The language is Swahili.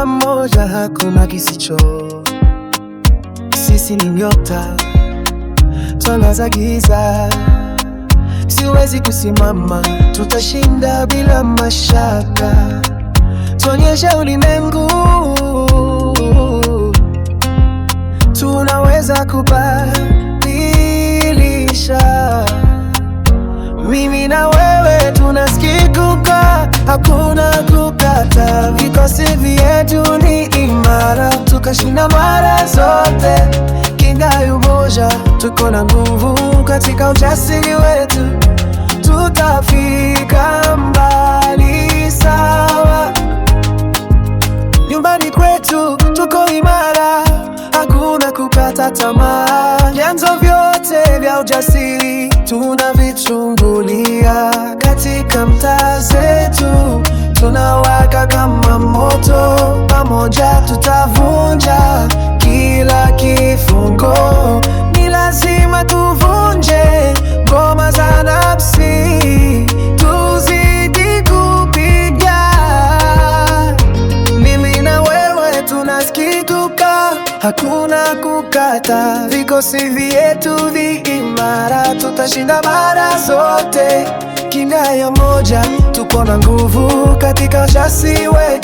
pamoja, hakuna kisicho. Sisi ni nyota, twangaza giza. Siwezi kusimama, tutashinda bila mashaka. Tuonyeshe ulimwengu tunaweza kubadilisha. Mimi na wewe tunasikika, hakuna kukata. Vikosi vyetu ni imara, tukashinda mara zote. Kinga ya umoja, tuko na nguvu katika ujasiri wetu. Tutafika mbali sawa. Nyumbani kwetu tuko imara, hakuna kukata tamaa. Vyanzo vyote vya ujasiri tunavichungulia. Katika mtaa zetu tunawaka kama moto. Pamoja tutavunja kila kifungo. Ni lazima tuvunje ngoma za nafsi, tuzidi kupiga. Mimi na wewe tunasikika, hakuna kukata. Vikosi vyetu vi imara, tutashinda mara zote. Kinga ya moja, tuko na nguvu katika ujasiri wetu.